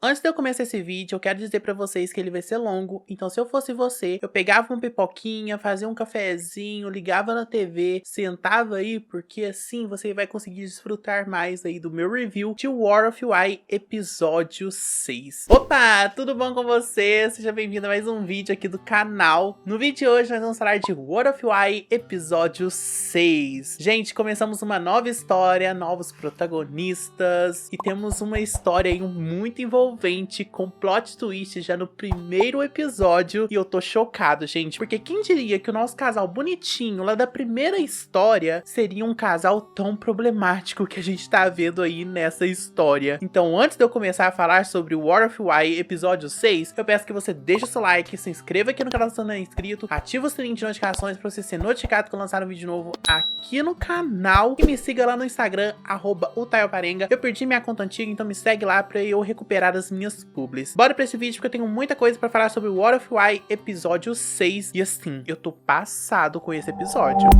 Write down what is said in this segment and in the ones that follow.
Antes de eu começar esse vídeo, eu quero dizer pra vocês que ele vai ser longo, então se eu fosse você, eu pegava uma pipoquinha, fazia um cafezinho, ligava na TV, sentava aí, porque assim você vai conseguir desfrutar mais aí do meu review de War of Why episódio 6. Opa, tudo bom com você? Seja bem-vindo a mais um vídeo aqui do canal. No vídeo de hoje nós vamos falar de War of Why episódio 6. Gente, começamos uma nova história, novos protagonistas, e temos uma história aí muito envolvente, com plot twist já no primeiro episódio, e eu tô chocado, gente, porque quem diria que o nosso casal bonitinho lá da primeira história seria um casal tão problemático que a gente tá vendo aí nessa história. Então, antes de eu começar a falar sobre o War of Why episódio 6, eu peço que você deixe o seu like, se inscreva aqui no canal se você não é inscrito, ativa o sininho de notificações pra você ser notificado quando lançar um vídeo novo aqui no canal, e me siga lá no Instagram, @utaioparenga. Eu perdi minha conta antiga, então me segue lá pra eu recuperar as minhas publis. Bora pra esse vídeo, porque eu tenho muita coisa pra falar sobre o War of Why episódio 6. E assim, eu tô passado com esse episódio.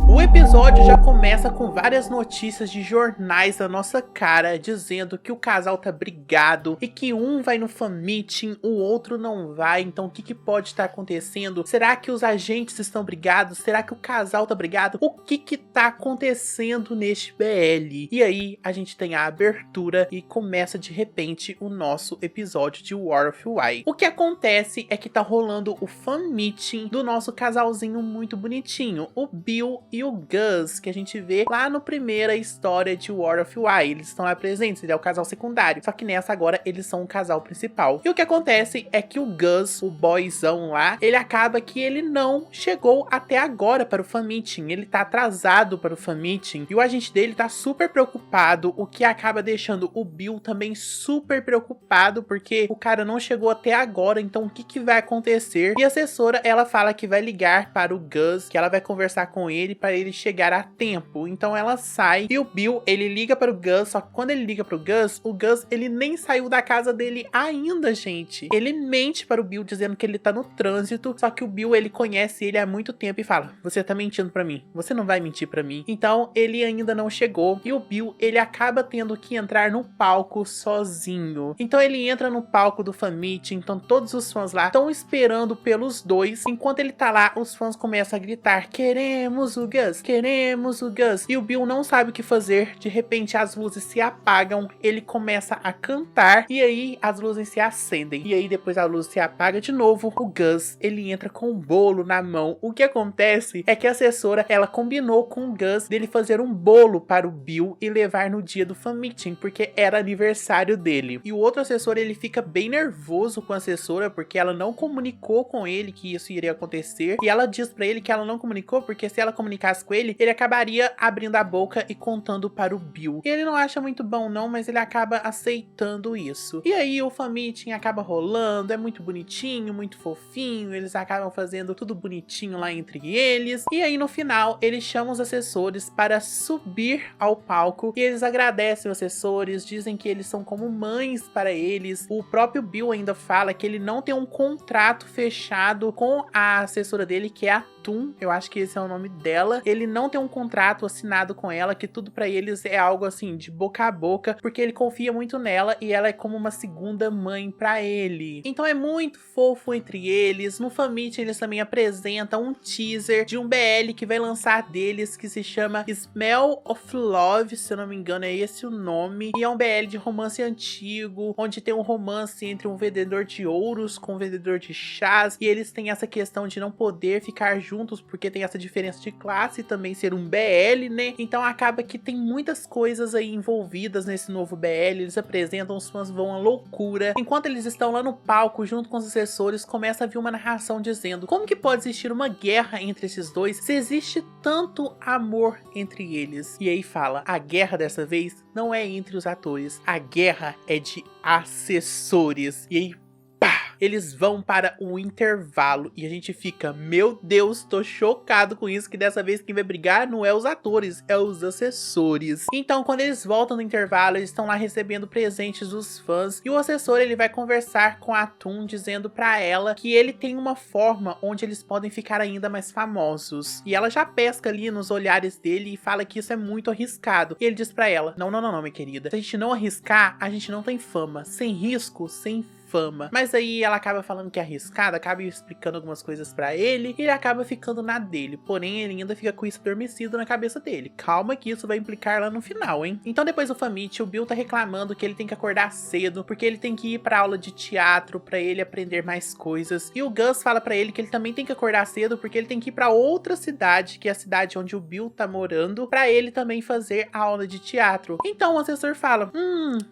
O episódio já começa com várias notícias de jornais na nossa cara, dizendo que o casal tá brigado e que um vai no fan meeting, o outro não vai. Então o que pode estar acontecendo? Será que os agentes estão brigados? Será que o casal tá brigado? O que tá acontecendo neste BL? E aí a gente tem a abertura e começa de repente o nosso episódio de War of Why. O que acontece é que tá rolando o fan meeting do nosso casalzinho muito bonitinho, o Bill e o Gus, que a gente vê lá no primeira história de War of Why. Eles estão lá presentes, ele é o casal secundário, só que nessa agora eles são o casal principal. E o que acontece é que o Gus, o boyzão lá, ele acaba que ele não chegou até agora para o fan meeting, ele tá atrasado para o fan meeting, e o agente dele tá super preocupado, o que acaba deixando o Bill também super preocupado, porque o cara não chegou até agora, então o que vai acontecer? E a assessora, ela fala que vai ligar para o Gus, que ela vai conversar com ele para ele chegar a tempo. Então ela sai e o Bill, ele liga para o Gus, só que quando ele liga para o Gus, ele nem saiu da casa dele ainda, gente. Ele mente para o Bill dizendo que ele tá no trânsito, só que o Bill, ele conhece ele há muito tempo e fala: você tá mentindo para mim, você não vai mentir para mim. Então ele ainda não chegou e o Bill, ele acaba tendo que entrar no palco sozinho. Então ele entra no palco do fan meeting, então todos os fãs lá estão esperando pelos dois. Enquanto ele tá lá, os fãs começam a gritar: queremos o Gus, queremos o Gus. E o Bill não sabe o que fazer. De repente as luzes se apagam, ele começa a cantar e aí as luzes se acendem. E aí depois a luz se apaga de novo. O Gus, ele entra com um bolo na mão. O que acontece é que a assessora, ela combinou com o Gus dele fazer um bolo para o Bill e levar no dia do fan meeting, porque era aniversário dele. E o outro assessor, ele fica bem nervoso com a assessora, porque ela não comunicou com ele que isso iria acontecer. E ela diz pra ele que ela não comunicou, porque se ela comunicasse com ele acabaria abrindo a boca e contando para o Bill. Ele não acha muito bom não, mas ele acaba aceitando isso. E aí o fan meeting acaba rolando, é muito bonitinho, muito fofinho, eles acabam fazendo tudo bonitinho lá entre eles. E aí no final, eles chamam os assessores para subir ao palco e eles agradecem os assessores, dizem que eles são como mães para eles. O próprio Bill ainda fala que ele não tem um contrato fechado com a assessora dele, que é a Tum, eu acho que esse é o nome dela. Ele não tem um contrato assinado com ela, que tudo pra eles é algo assim, de boca a boca, porque ele confia muito nela e ela é como uma segunda mãe pra ele. Então é muito fofo entre eles. No fan meeting eles também apresentam um teaser de um BL que vai lançar deles, que se chama Smell of Love, se eu não me engano é esse o nome, e é um BL de romance antigo, onde tem um romance entre um vendedor de ouros com um vendedor de chás, e eles têm essa questão de não poder ficar juntos porque tem essa diferença de classe e também ser um BL, né? Então acaba que tem muitas coisas aí envolvidas nesse novo BL. Eles apresentam, os fãs vão à loucura. Enquanto eles estão lá no palco junto com os assessores, começa a vir uma narração dizendo: como que pode existir uma guerra entre esses dois se existe tanto amor entre eles? E aí fala: a guerra dessa vez não é entre os atores, a guerra é de assessores. E aí, pá! eles vão para o intervalo e a gente fica, meu Deus, tô chocado com isso, que dessa vez quem vai brigar não é os atores, é os assessores. Então, quando eles voltam no intervalo, eles estão lá recebendo presentes dos fãs e o assessor, ele vai conversar com a Toon, dizendo pra ela que ele tem uma forma onde eles podem ficar ainda mais famosos. E ela já pesca ali nos olhares dele e fala que isso é muito arriscado. E ele diz pra ela, não, minha querida, se a gente não arriscar, a gente não tem fama. Sem risco, sem fama. Mas aí ela acaba falando que é arriscada, acaba explicando algumas coisas pra ele e ele acaba ficando na dele. Porém, ele ainda fica com isso adormecido na cabeça dele. Calma que isso vai implicar lá no final, hein? Então depois do Fan-Meet, o Bill tá reclamando que ele tem que acordar cedo porque ele tem que ir pra aula de teatro pra ele aprender mais coisas. E o Gus fala pra ele que ele também tem que acordar cedo porque ele tem que ir pra outra cidade, que é a cidade onde o Bill tá morando, pra ele também fazer a aula de teatro. Então o assessor fala,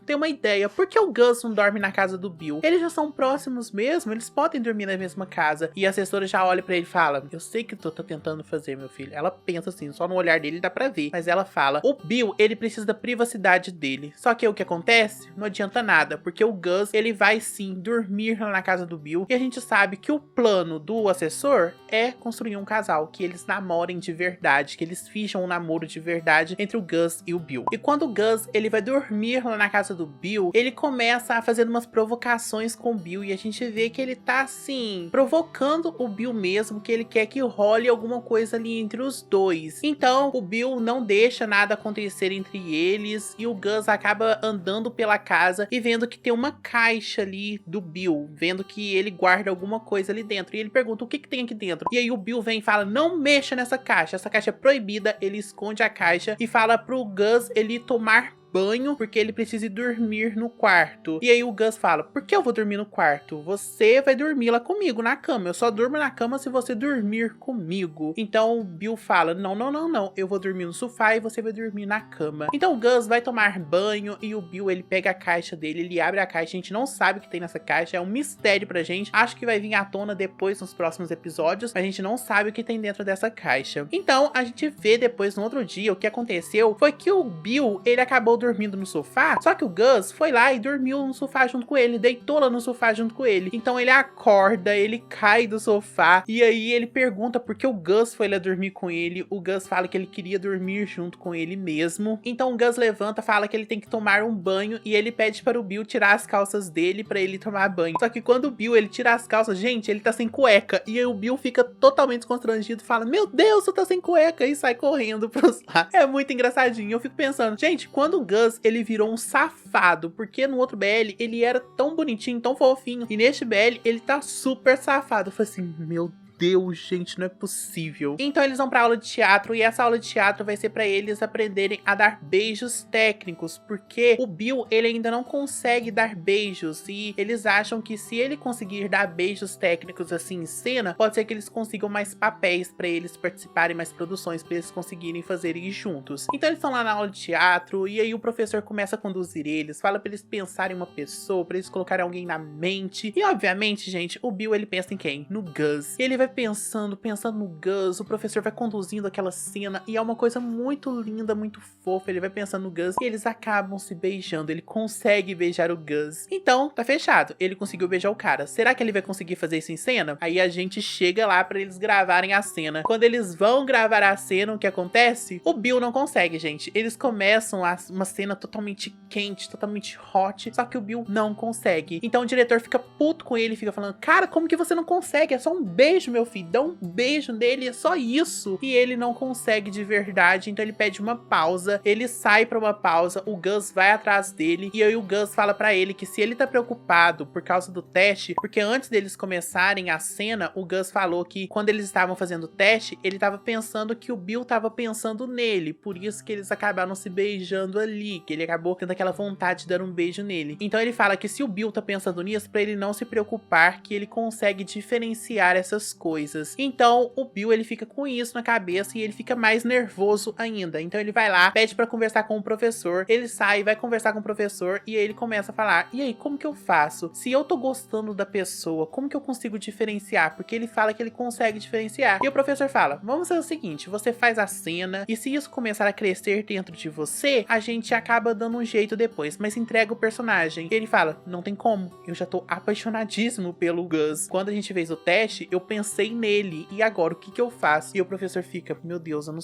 tem uma ideia, por que o Gus não dorme na casa do Bill? Eles já são próximos mesmo, eles podem dormir na mesma casa. E a assessora já olha pra ele e fala, eu sei que tu tá tentando fazer, meu filho. Ela pensa assim, só no olhar dele dá pra ver. Mas ela fala, o Bill, ele precisa da privacidade dele. Só que o que acontece? Não adianta nada, porque o Gus, ele vai sim dormir na casa do Bill. E a gente sabe que o plano do assessor é construir um casal, que eles namorem de verdade, que eles finjam um namoro de verdade entre o Gus e o Bill. E quando o Gus, ele vai dormir lá na casa do Bill, ele começa a fazer umas provocações com o Bill e a gente vê que ele tá assim, provocando o Bill mesmo, que ele quer que role alguma coisa ali entre os dois. Então o Bill não deixa nada acontecer entre eles e o Gus acaba andando pela casa e vendo que tem uma caixa ali do Bill, vendo que ele guarda alguma coisa ali dentro e ele pergunta o que tem aqui dentro. E aí o Bill vem e fala, não mexa nessa caixa, essa caixa é proibida. Ele esconde a caixa e fala pro Gus ele tomar banho, porque ele precisa ir dormir no quarto. E aí o Gus fala, por que eu vou dormir no quarto? Você vai dormir lá comigo, na cama. Eu só durmo na cama se você dormir comigo. Então o Bill fala, não, eu vou dormir no sofá e você vai dormir na cama. Então o Gus vai tomar banho e o Bill, ele pega a caixa dele, ele abre a caixa, a gente não sabe o que tem nessa caixa, é um mistério pra gente. Acho que vai vir à tona depois nos próximos episódios, mas a gente não sabe o que tem dentro dessa caixa. Então a gente vê depois, no outro dia, o que aconteceu foi que o Bill, ele acabou dormindo no sofá, só que o Gus foi lá e dormiu no sofá junto com ele, deitou lá no sofá junto com ele. Então ele acorda, ele cai do sofá e aí ele pergunta por que o Gus foi lá dormir com ele. O Gus fala que ele queria dormir junto com ele mesmo. Então o Gus levanta, fala que ele tem que tomar um banho e ele pede para o Bill tirar as calças dele para ele tomar banho. Só que quando o Bill, ele tira as calças, gente, ele tá sem cueca e aí o Bill fica totalmente constrangido e fala, meu Deus, você tá sem cueca, e sai correndo pros lados. É muito engraçadinho. Eu fico pensando, gente, quando o Gus, ele virou um safado, porque no outro BL ele era tão bonitinho, tão fofinho, e neste BL ele tá super safado. Eu falei assim, meu Deus, gente, não é possível. Então eles vão pra aula de teatro e essa aula de teatro vai ser pra eles aprenderem a dar beijos técnicos, porque o Bill, ele ainda não consegue dar beijos e eles acham que se ele conseguir dar beijos técnicos assim em cena, pode ser que eles consigam mais papéis pra eles participarem, mais produções pra eles conseguirem fazer ir juntos. Então eles estão lá na aula de teatro e aí o professor começa a conduzir eles, fala pra eles pensarem em uma pessoa, pra eles colocarem alguém na mente e obviamente, gente, o Bill, ele pensa em quem? No Gus. E ele vai pensando no Gus, o professor vai conduzindo aquela cena e é uma coisa muito linda, muito fofa. Ele vai pensando no Gus e eles acabam se beijando, ele consegue beijar o Gus. Então, tá fechado, ele conseguiu beijar o cara. Será que ele vai conseguir fazer isso em cena? Aí a gente chega lá pra eles gravarem a cena. Quando eles vão gravar a cena, o que acontece? O Bill não consegue, gente. Eles começam uma cena totalmente quente, totalmente hot, só que o Bill não consegue. Então o diretor fica puto com ele, fica falando, cara, como que você não consegue? É só um beijo, meu filho, dá um beijo nele, é só isso. E ele não consegue de verdade, então ele pede uma pausa, ele sai pra uma pausa, o Gus vai atrás dele, e aí o Gus fala pra ele que se ele tá preocupado por causa do teste, porque antes deles começarem a cena, o Gus falou que quando eles estavam fazendo o teste, ele tava pensando que o Bill tava pensando nele, por isso que eles acabaram se beijando ali, que ele acabou tendo aquela vontade de dar um beijo nele. Então ele fala que se o Bill tá pensando nisso, pra ele não se preocupar, que ele consegue diferenciar essas coisas. coisas. Então o Bill, ele fica com isso na cabeça e ele fica mais nervoso ainda. Então ele vai lá, pede pra conversar com o professor, ele sai, vai conversar com o professor e aí ele começa a falar: e aí, como que eu faço? Se eu tô gostando da pessoa, como que eu consigo diferenciar? Porque ele fala que ele consegue diferenciar. E o professor fala: vamos fazer o seguinte, você faz a cena e se isso começar a crescer dentro de você, a gente acaba dando um jeito depois, mas entrega o personagem. E ele fala: não tem como, eu já tô apaixonadíssimo pelo Gus. Quando a gente fez o teste, eu pensei nele, e agora o que que eu faço? E o professor fica: meu Deus, eu não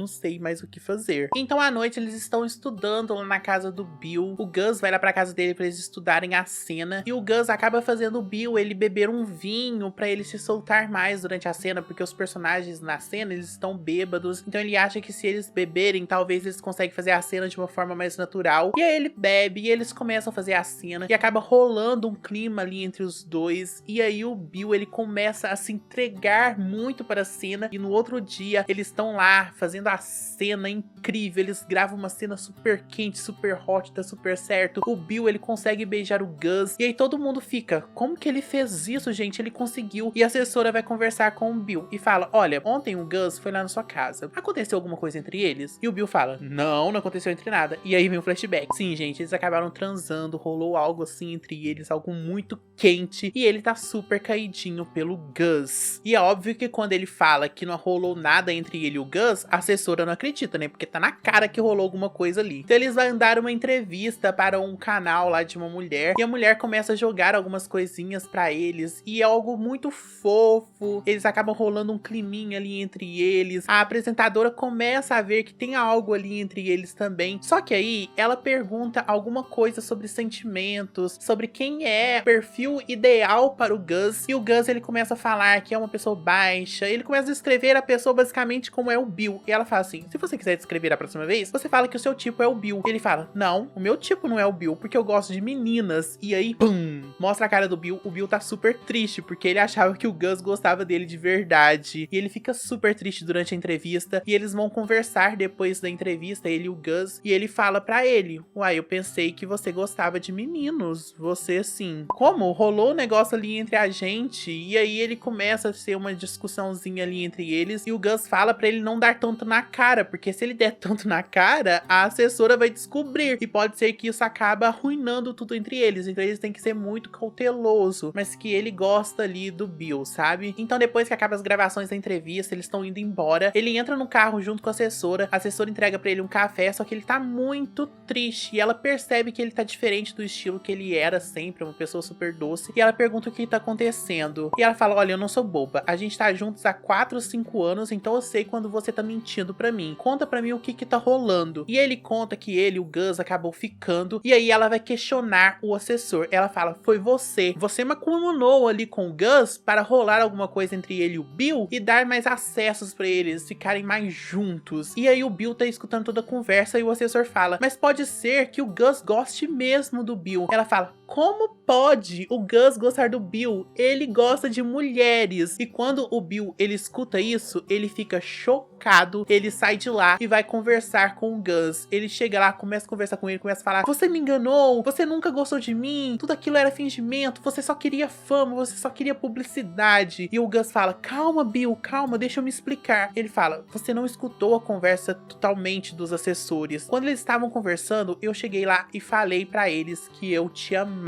sei mais o que fazer. Então à noite eles estão estudando lá na casa do Bill. O Gus vai lá pra casa dele pra eles estudarem a cena, e o Gus acaba fazendo o Bill ele beber um vinho pra ele se soltar mais durante a cena, porque os personagens na cena, eles estão bêbados, então ele acha que se eles beberem, talvez eles conseguem fazer a cena de uma forma mais natural. E aí ele bebe, e eles começam a fazer a cena, e acaba rolando um clima ali entre os dois, e aí o Bill, ele começa a se entregar muito para a cena, e no outro dia, eles estão lá, fazendo a cena incrível, eles gravam uma cena super quente, super hot, tá super certo. O Bill, ele consegue beijar o Gus, e aí todo mundo fica: como que ele fez isso, gente? Ele conseguiu. E a assessora vai conversar com o Bill e fala: olha, ontem o Gus foi lá na sua casa, aconteceu alguma coisa entre eles? E o Bill fala: não aconteceu entre nada. E aí vem um flashback. Sim, gente, eles acabaram transando, rolou algo assim entre eles, algo muito quente, e ele tá super caidinho pelo Gus. E é óbvio que quando ele fala que não rolou nada entre ele e o Gus, a assessora não acredita, né? Porque tá na cara que rolou alguma coisa ali. Então eles vão dar uma entrevista para um canal lá de uma mulher, e a mulher começa a jogar algumas coisinhas pra eles, e é algo muito fofo. Eles acabam rolando um climinha ali entre eles. A apresentadora começa a ver que tem algo ali entre eles também. Só que aí ela pergunta alguma coisa sobre sentimentos, sobre quem é o perfil ideal para o Gus, e o Gus, ele começa a falar que é uma pessoa baixa. Ele começa a descrever a pessoa basicamente como é o Bill, e ela fala assim: se você quiser descrever a próxima vez, você fala que o seu tipo é o Bill. E ele fala: não, o meu tipo não é o Bill, porque eu gosto de meninas. E aí, pum, mostra a cara do Bill. O Bill tá super triste, porque ele achava que o Gus gostava dele de verdade, e ele fica super triste durante a entrevista, e eles vão conversar depois da entrevista, ele e o Gus, e ele fala pra ele: uai, eu pensei que você gostava de meninos, você assim, como? Rolou um negócio ali entre a gente. E aí ele começa a ser uma discussãozinha ali entre eles, e o Gus fala pra ele não dar tanto na cara, porque se ele der tanto na cara, a assessora vai descobrir, e pode ser que isso acaba arruinando tudo entre eles. Então eles têm que ser muito cauteloso, mas que ele gosta ali do Bill, sabe? Então depois que acaba as gravações da entrevista, eles estão indo embora, ele entra no carro junto com a assessora entrega pra ele um café, só que ele tá muito triste, e ela percebe que ele tá diferente do estilo que ele era sempre, uma pessoa super doce, e ela pergunta o que tá acontecendo, e ela fala: olha, eu não sou boba, a gente tá juntos há 4 ou 5 anos, então eu sei quando você tá mentindo pra mim, conta pra mim o que tá rolando. E ele conta que ele e o Gus acabou ficando, e aí ela vai questionar o assessor. Ela fala: foi você macunou ali com o Gus para rolar alguma coisa entre ele e o Bill, e dar mais acessos pra eles ficarem mais juntos. E aí o Bill tá escutando toda a conversa, e o assessor fala: mas pode ser que o Gus goste mesmo do Bill. Ela fala: como pode o Gus gostar do Bill? Ele gosta de mulheres. E quando o Bill, ele escuta isso, ele fica chocado, ele sai de lá e vai conversar com o Gus. Ele chega lá, começa a conversar com ele, começa a falar: você me enganou, você nunca gostou de mim, tudo aquilo era fingimento, você só queria fama, você só queria publicidade. E o Gus fala: calma, Bill, calma, deixa eu me explicar. Ele fala: você não escutou a conversa totalmente dos assessores. Quando eles estavam conversando, eu cheguei lá e falei pra eles que eu te amava.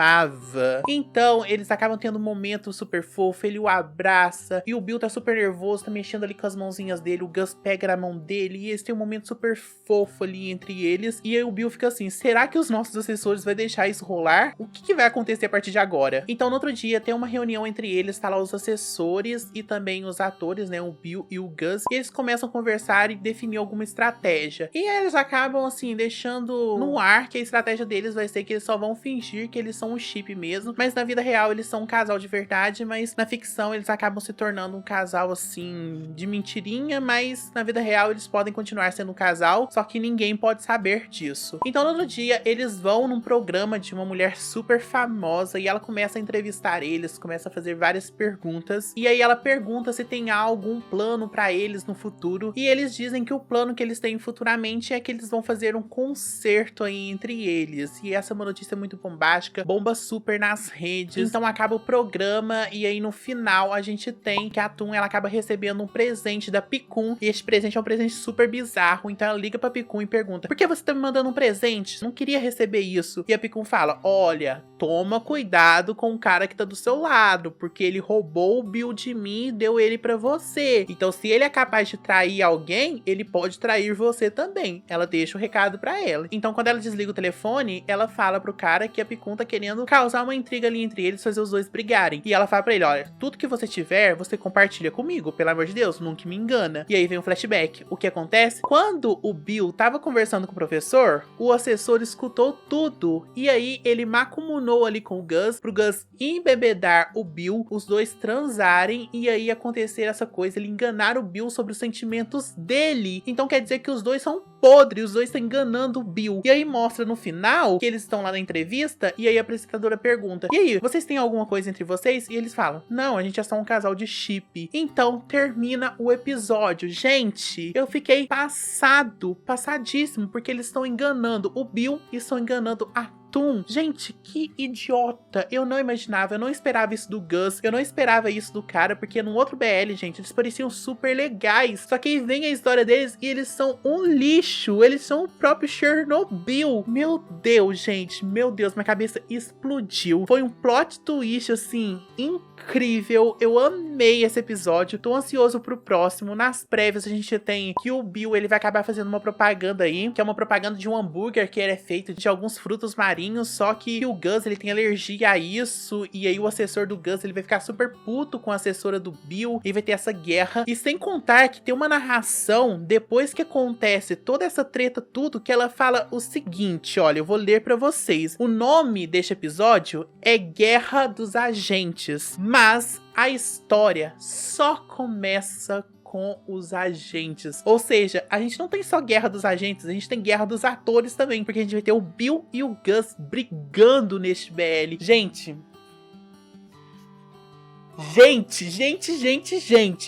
Então, eles acabam tendo um momento super fofo, ele o abraça, e o Bill tá super nervoso, tá mexendo ali com as mãozinhas dele, o Gus pega na mão dele, e eles têm um momento super fofo ali entre eles, e aí o Bill fica assim: será que os nossos assessores vai deixar isso rolar? O que vai acontecer a partir de agora? Então, no outro dia, tem uma reunião entre eles, tá lá os assessores e também os atores, né, o Bill e o Gus, e eles começam a conversar e definir alguma estratégia. E aí eles acabam, assim, deixando no ar que a estratégia deles vai ser que eles só vão fingir que eles são um chip mesmo, mas na vida real eles são um casal de verdade, mas na ficção eles acabam se tornando um casal, assim, de mentirinha, mas na vida real eles podem continuar sendo um casal, só que ninguém pode saber disso. Então no outro dia eles vão num programa de uma mulher super famosa, e ela começa a entrevistar eles, começa a fazer várias perguntas, e aí ela pergunta se tem algum plano pra eles no futuro, e eles dizem que o plano que eles têm futuramente é que eles vão fazer um concerto aí entre eles, e essa é uma notícia muito bombástica, bomba super super nas redes. Então acaba o programa e aí no final a gente tem que a Tun, ela acaba recebendo um presente da Picum. E esse presente é um presente super bizarro. Então ela liga pra Picum e pergunta: por que você tá me mandando um presente? Não queria receber isso. E a Picum fala: olha, toma cuidado com o cara que tá do seu lado, porque ele roubou o Bill de mim e deu ele pra você. Então se ele é capaz de trair alguém, ele pode trair você também. Ela deixa o recado pra ela. Então quando ela desliga o telefone, ela fala pro cara que a Picum tá querendo causar uma intriga ali entre eles, fazer os dois brigarem. E ela fala pra ele: olha, tudo que você tiver, você compartilha comigo, pelo amor de Deus, nunca me engana. E aí vem um flashback. O que acontece? Quando o Bill tava conversando com o professor, o assessor escutou tudo. E aí ele macumunou ali com o Gus, pro Gus embebedar o Bill, os dois transarem e aí acontecer essa coisa, ele enganar o Bill sobre os sentimentos dele. Então quer dizer que os dois são podres, os dois estão enganando o Bill. E aí mostra no final que eles estão lá na entrevista e aí a apresentadora pergunta: e aí, vocês têm alguma coisa entre vocês? E eles falam: não, a gente é só um casal de chip. Então termina o episódio. Gente, eu fiquei passadíssimo, porque eles estão enganando o Bill e estão enganando a Tun. Gente, que idiota. Eu não imaginava, eu não esperava isso do Gus, eu não esperava isso do cara, porque no outro BL, gente, eles pareciam super legais. Só que aí vem a história deles e eles são um lixo, eles são o próprio Chernobyl. Meu Deus, gente, meu Deus, minha cabeça explodiu. Foi um plot twist, assim, incrível. Eu amei esse episódio, tô ansioso pro próximo. Nas prévias a gente tem que o Bill, ele vai acabar fazendo uma propaganda aí, que é uma propaganda de um hambúrguer que ele é feito de alguns frutos marinhos, só que o Gus, ele tem alergia a isso, e aí o assessor do Gus, ele vai ficar super puto com a assessora do Bill, e vai ter essa guerra. E sem contar que tem uma narração, depois que acontece toda essa treta, tudo, que ela fala o seguinte, olha, eu vou ler pra vocês. O nome deste episódio é Guerra dos Agentes, mas a história só começa com os agentes. Ou seja, a gente não tem só Guerra dos Agentes, a gente tem Guerra dos Atores também, porque a gente vai ter o Bill e o Gus brigando neste BL. Gente,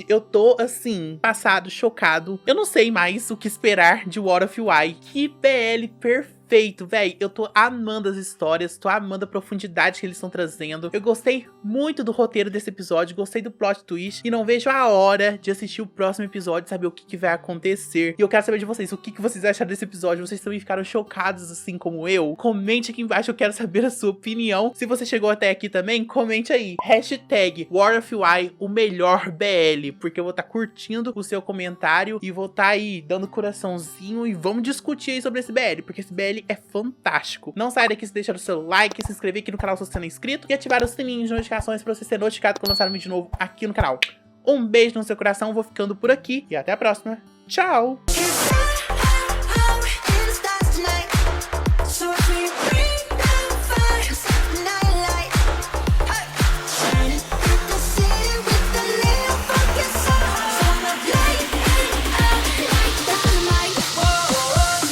eu tô, assim, passado, chocado. Eu não sei mais o que esperar de What of Why. Que BL perfeito, véi. Eu tô amando as histórias, tô amando a profundidade que eles estão trazendo. Eu gostei muito do roteiro desse episódio, gostei do plot twist e não vejo a hora de assistir o próximo episódio, saber o que vai acontecer. E eu quero saber de vocês, o que vocês acharam desse episódio? Vocês também ficaram chocados assim como eu? Comente aqui embaixo, eu quero saber a sua opinião. Se você chegou até aqui também, comente aí. Hashtag What of Why, o melhor BL, porque eu vou estar curtindo o seu comentário e vou estar aí dando coraçãozinho e vamos discutir aí sobre esse BL, porque esse BL é fantástico. Não saia daqui se deixar o seu like, se inscrever aqui no canal se você não é inscrito e ativar o sininho de notificações para você ser notificado quando lançar um vídeo novo aqui no canal. Um beijo no seu coração, vou ficando por aqui e até a próxima. Tchau!